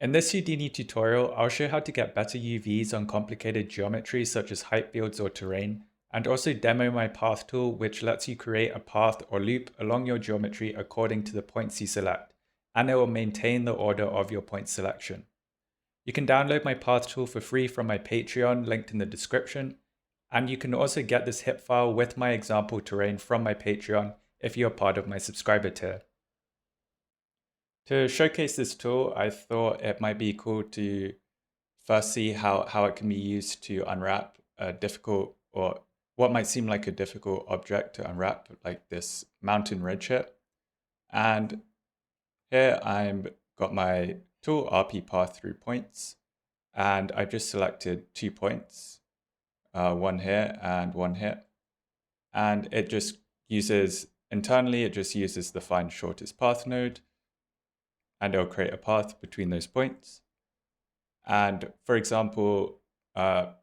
In this Houdini tutorial, I'll show how to get better UVs on complicated geometry such as height fields or terrain, and also demo my path tool, which lets you create a path or loop along your geometry according to the points you select, and it will maintain the order of your point selection. You can download my path tool for free from my Patreon, linked in the description, and you can also get this hip file with my example terrain from my Patreon if you're part of my subscriber tier. To showcase this tool, I thought it might be cool to first see how it can be used to unwrap a difficult, or what might seem like a difficult object to unwrap, like this mountain ridge here. And here I've got my tool RP path through points, and I've just selected 2 points, one here and one here. And it just uses, internally, it just uses the find shortest path node, and it'll create a path between those points. And for example, I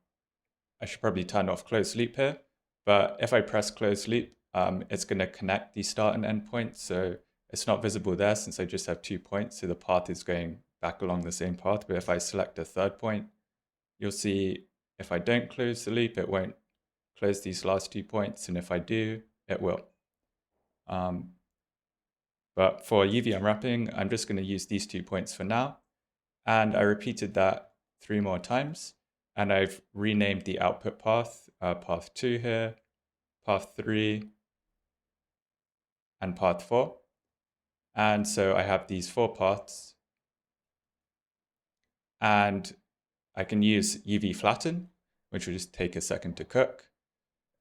should probably turn off closed loop here, but if I press closed loop, it's going to connect the start and end points. So it's not visible there since I just have 2 points. So the path is going back along the same path. But if I select a third point, you'll see if I don't close the loop, it won't close these last 2 points. And if I do, it will. But for UV unwrapping, I'm just going to use these 2 points for now. And I repeated that 3 more times. And I've renamed the output path, path 2 here, path 3, and path 4. And so I have these 4 paths. And I can use UV flatten, which will just take a second to cook.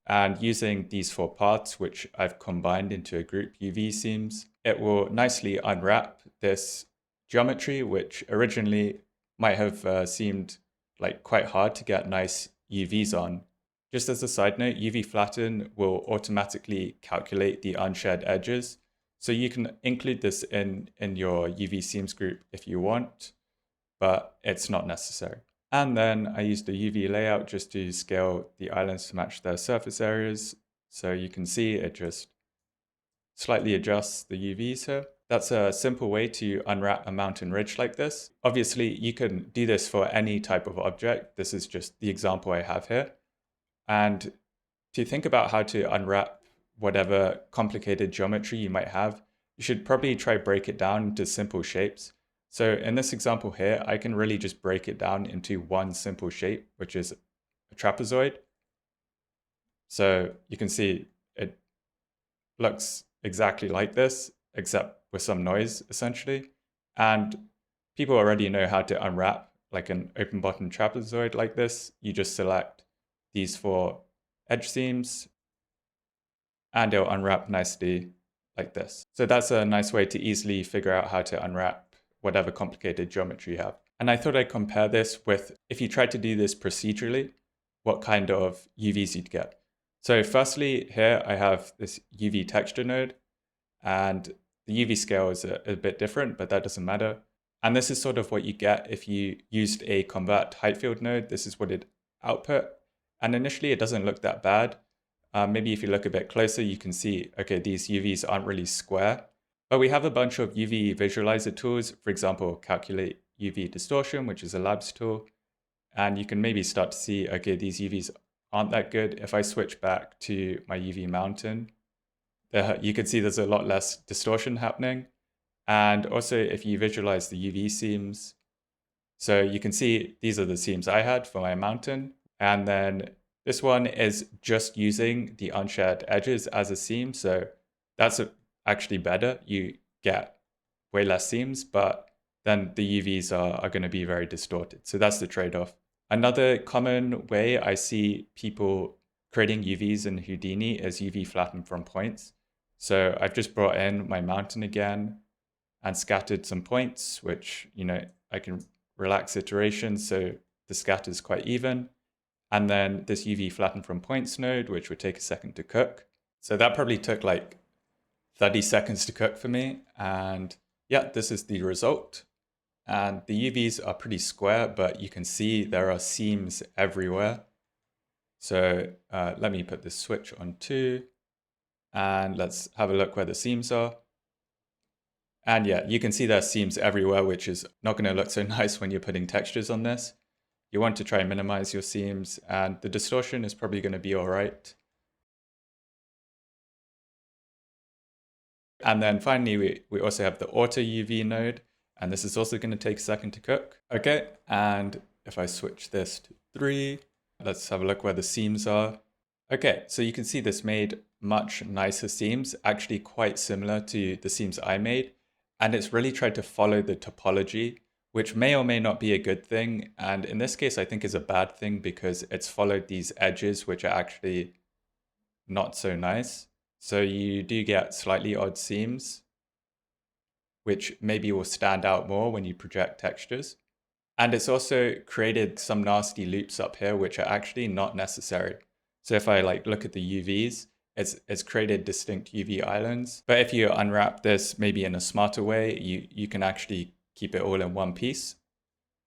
And using these 4 paths, which I've combined into a group UV seams, it will nicely unwrap this geometry, which originally might have seemed like quite hard to get nice UVs on. Just as a side note, UV flatten will automatically calculate the unshared edges. So you can include this in your UV seams group if you want, but it's not necessary. And then I used the UV layout just to scale the islands to match their surface areas. So you can see it just slightly adjusts the UVs here. That's a simple way to unwrap a mountain ridge like this. Obviously, you can do this for any type of object. This is just the example I have here. And to think about how to unwrap whatever complicated geometry you might have, you should probably try break it down into simple shapes. So in this example here, I can really just break it down into one simple shape, which is a trapezoid. So you can see it looks exactly like this, except with some noise, essentially. And people already know how to unwrap like an open bottom trapezoid like this. You just select these 4 edge seams, and it'll unwrap nicely like this. So that's a nice way to easily figure out how to unwrap whatever complicated geometry you have. And I thought I'd compare this with, if you tried to do this procedurally, what kind of UVs you'd get. So firstly, here I have this UV texture node, and the UV scale is a bit different, but that doesn't matter. And this is sort of what you get if you used a convert height field node. This is what it output. And initially it doesn't look that bad. Maybe if you look a bit closer, you can see, okay, these UVs aren't really square. But we have a bunch of UV visualizer tools, for example, calculate UV distortion, which is a labs tool. And you can maybe start to see, okay, these UVs aren't that good. If I switch back to my UV mountain, you can see there's a lot less distortion happening. And also if you visualize the UV seams, so you can see these are the seams I had for my mountain. And then this one is just using the unshared edges as a seam. So that's actually better. You get way less seams, but then the UVs are going to be very distorted. So that's the trade-off. Another common way I see people creating UVs in Houdini is UV flatten from points. So I've just brought in my mountain again and scattered some points, which, I can relax iteration. So the scatter is quite even. And then this UV flatten from points node, which would take a second to cook. So that probably took like 30 seconds to cook for me. And yeah, this is the result. And the UVs are pretty square, but you can see there are seams everywhere. So let me put this switch on 2. And let's have a look where the seams are. And yeah, you can see there's seams everywhere, which is not going to look so nice when you're putting textures on this. You want to try and minimize your seams, and the distortion is probably going to be all right. And then finally, we also have the auto UV node, and this is also going to take a second to cook. Okay, and if I switch this to 3, let's have a look where the seams are. Okay, so you can see this made much nicer seams, actually quite similar to the seams I made. And it's really tried to follow the topology, which may or may not be a good thing. And in this case, I think is a bad thing because it's followed these edges, which are actually not so nice. So you do get slightly odd seams, which maybe will stand out more when you project textures. And it's also created some nasty loops up here, which are actually not necessary. So if I like look at the UVs, it's created distinct UV islands. But if you unwrap this maybe in a smarter way, you can actually keep it all in one piece,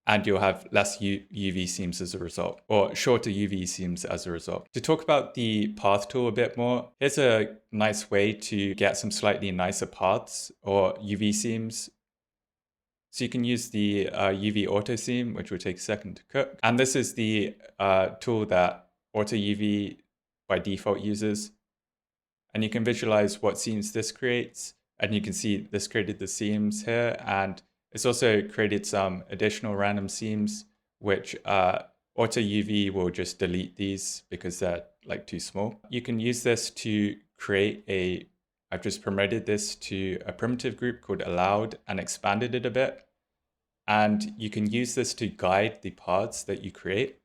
and you'll have less UV seams as a result, or shorter UV seams as a result. To talk about the path tool a bit more, here's a nice way to get some slightly nicer paths or UV seams. So you can use the UV auto seam, which will take a second to cook. And this is the tool that auto UV by default uses. And you can visualize what seams this creates. And you can see this created the seams here. And it's also created some additional random seams, which auto UV will just delete these because they're like too small. You can use this to create I've just promoted this to a primitive group called allowed and expanded it a bit. And you can use this to guide the paths that you create.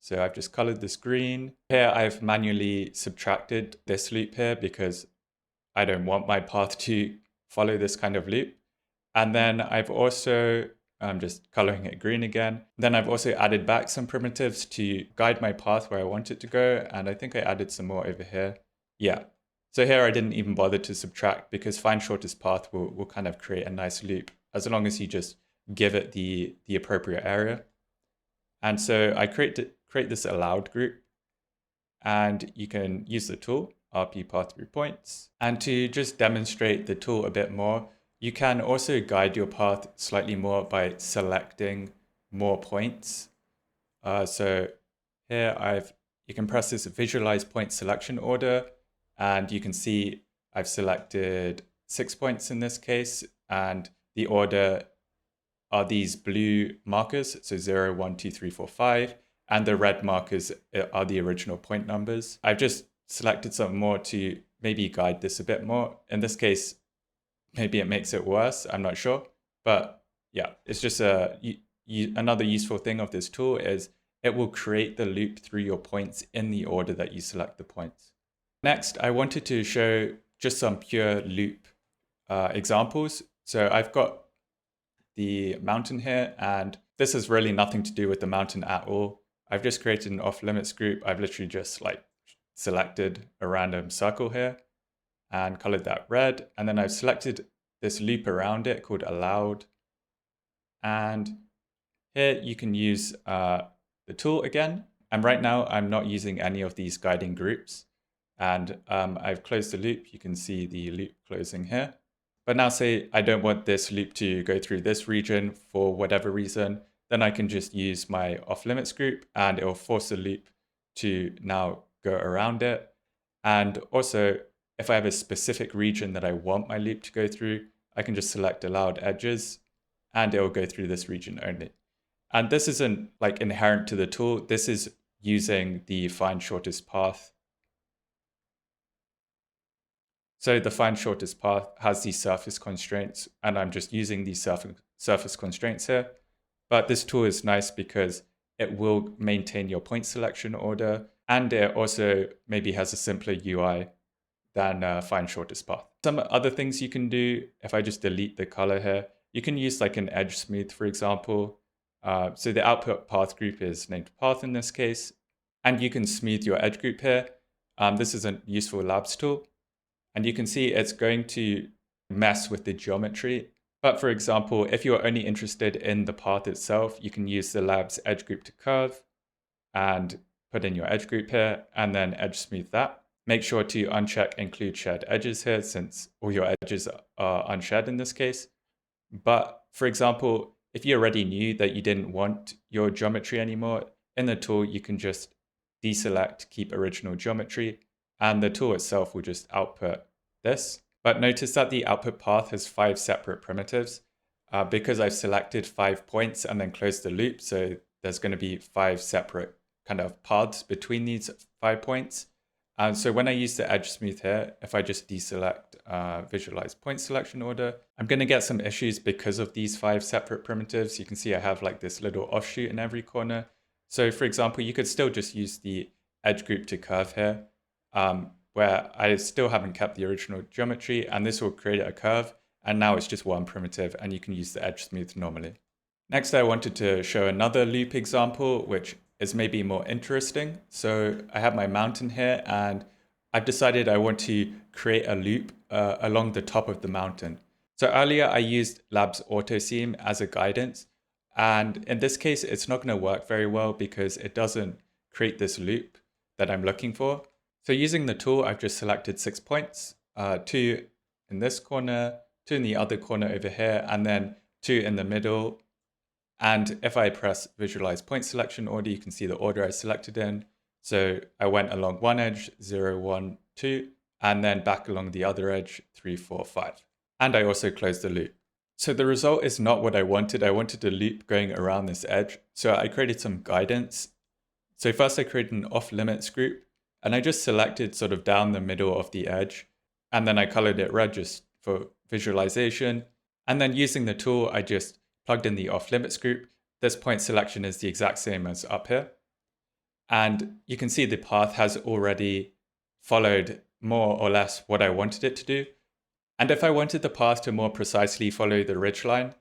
So I've just colored this green. Here I've manually subtracted this loop here because I don't want my path to follow this kind of loop. And then I've also, I'm just coloring it green again. Then I've also added back some primitives to guide my path where I want it to go. And I think I added some more over here. Yeah. So here I didn't even bother to subtract because find shortest path will kind of create a nice loop as long as you just give it the appropriate area. And so I create this allowed group, and you can use the tool RP path through points. And to just demonstrate the tool a bit more, you can also guide your path slightly more by selecting more points. So here you can press this visualize point selection order, and you can see I've selected 6 points in this case, and the order are these blue markers, so 0, 1, 2, 3, 4, 5, and the red markers are the original point numbers. I've just selected some more to maybe guide this a bit more. In this case, maybe it makes it worse, I'm not sure. But yeah, it's just another useful thing of this tool is it will create the loop through your points in the order that you select the points. Next, I wanted to show just some pure loop examples. So I've got the mountain here, and this has really nothing to do with the mountain at all. I've just created an off limits group. I've literally just like selected a random circle here and colored that red. And then I've selected this loop around it called allowed. And here you can use the tool again. And right now I'm not using any of these guiding groups. And I've closed the loop. You can see the loop closing here. But now say I don't want this loop to go through this region for whatever reason, then I can just use my off limits group and it will force the loop to now go around it. And also, if I have a specific region that I want my loop to go through, I can just select allowed edges and it will go through this region only. And this isn't like inherent to the tool. This is using the find shortest path. So the find shortest path has these surface constraints, and I'm just using these surface constraints here. But this tool is nice because it will maintain your point selection order, and it also maybe has a simpler UI than find shortest path. Some other things you can do, if I just delete the color here, you can use like an edge smooth, for example. So the output path group is named path in this case, and you can smooth your edge group here. This is a useful labs tool. And you can see it's going to mess with the geometry. But for example, if you're only interested in the path itself, you can use the labs edge group to curve and put in your edge group here and then edge smooth that. Make sure to uncheck include shared edges here, since all your edges are unshared in this case. But for example, if you already knew that you didn't want your geometry anymore, in the tool, you can just deselect keep original geometry, and the tool itself will just output this. But notice that the output path has 5 separate primitives because I've selected 5 points and then closed the loop. So there's going to be 5 separate kind of paths between these 5 points. And so when I use the edge smooth here, if I just deselect visualize point selection order, I'm going to get some issues because of these 5 separate primitives. You can see I have like this little offshoot in every corner. So for example, you could still just use the edge group to curve here, where I still haven't kept the original geometry, and this will create a curve. And now it's just one primitive, and you can use the edge smooth normally. Next, I wanted to show another loop example, which is maybe more interesting. So I have my mountain here, and I've decided I want to create a loop along the top of the mountain. So earlier I used Labs Auto Seam as a guidance. And in this case, it's not going to work very well because it doesn't create this loop that I'm looking for. So using the tool, I've just selected 6 points, 2 in this corner, 2 in the other corner over here, and then 2 in the middle. And if I press visualize point selection order, you can see the order I selected in. So I went along one edge, 0, 1, 2, and then back along the other edge, 3, 4, 5. And I also closed the loop. So the result is not what I wanted. I wanted a loop going around this edge. So I created some guidance. So first I created an off limits group, and I just selected sort of down the middle of the edge. And then I colored it red just for visualization. And then using the tool, I just plugged in the off limits group. This point selection is the exact same as up here. And you can see the path has already followed more or less what I wanted it to do. And if I wanted the path to more precisely follow the ridgeline,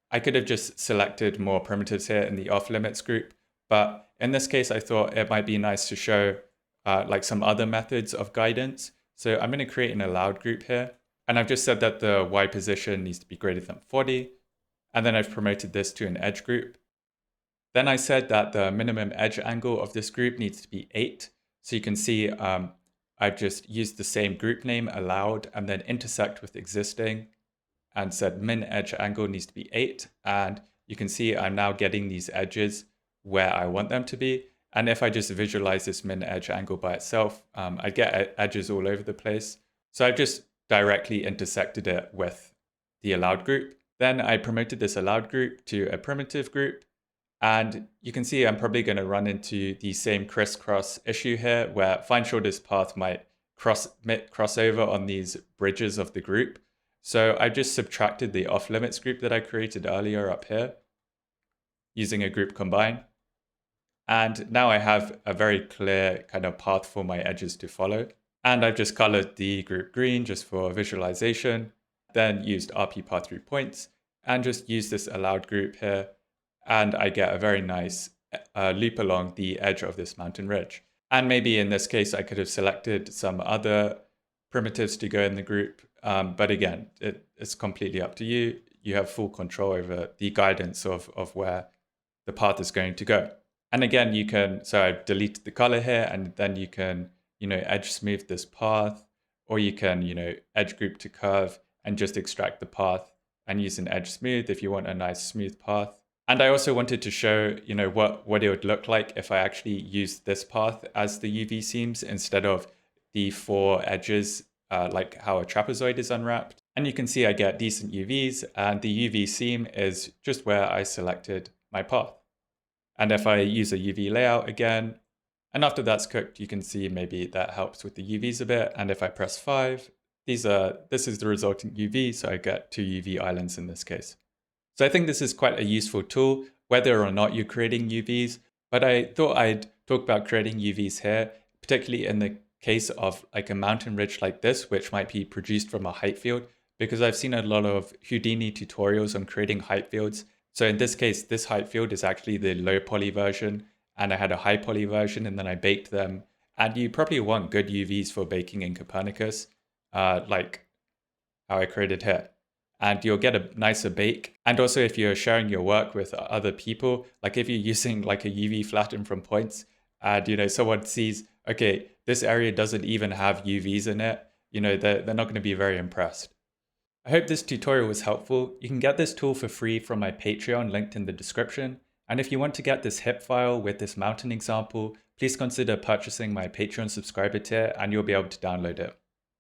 I could have just selected more primitives here in the off limits group. But in this case, I thought it might be nice to show like some other methods of guidance. So I'm going to create an allowed group here. And I've just said that the Y position needs to be greater than 40. And then I've promoted this to an edge group. Then I said that the minimum edge angle of this group needs to be 8. So you can see I've just used the same group name, allowed, and then intersect with existing, and said min edge angle needs to be 8. And you can see I'm now getting these edges where I want them to be. And if I just visualize this min edge angle by itself, I get edges all over the place. So I've just directly intersected it with the allowed group. Then I promoted this allowed group to a primitive group. And you can see I'm probably going to run into the same crisscross issue here, where find shortest path might cross over on these bridges of the group. So I just subtracted the off limits group that I created earlier up here using a group combine. And now I have a very clear kind of path for my edges to follow. And I've just colored the group green just for visualization, then used RP path through points and just used this allowed group here. And I get a very nice loop along the edge of this mountain ridge. And maybe in this case, I could have selected some other primitives to go in the group. But again, it's completely up to you. You have full control over the guidance of where the path is going to go. And again, you can, so I've deleted the color here, and then you can, edge smooth this path, or you can, edge group to curve and just extract the path and use an edge smooth if you want a nice smooth path. And I also wanted to show, what it would look like if I actually used this path as the UV seams instead of the 4 edges, like how a trapezoid is unwrapped. And you can see I get decent UVs, and the UV seam is just where I selected my path. And if I use a UV layout again, and after that's cooked, you can see maybe that helps with the UVs a bit. And if I press 5, this is the resultant UV, so I get 2 UV islands in this case. So I think this is quite a useful tool, whether or not you're creating UVs, but I thought I'd talk about creating UVs here, particularly in the case of like a mountain ridge like this, which might be produced from a height field, because I've seen a lot of Houdini tutorials on creating height fields. So in this case, this height field is actually the low poly version, and I had a high poly version, and then I baked them. And you probably want good UVs for baking in Copernicus, like how I created here. And you'll get a nicer bake. And also if you're sharing your work with other people, like if you're using like a UV flatten from points, and someone sees, okay, this area doesn't even have UVs in it, they're not going to be very impressed. I hope this tutorial was helpful. You can get this tool for free from my Patreon linked in the description. And if you want to get this HIP file with this mountain example, please consider purchasing my Patreon subscriber tier and you'll be able to download it.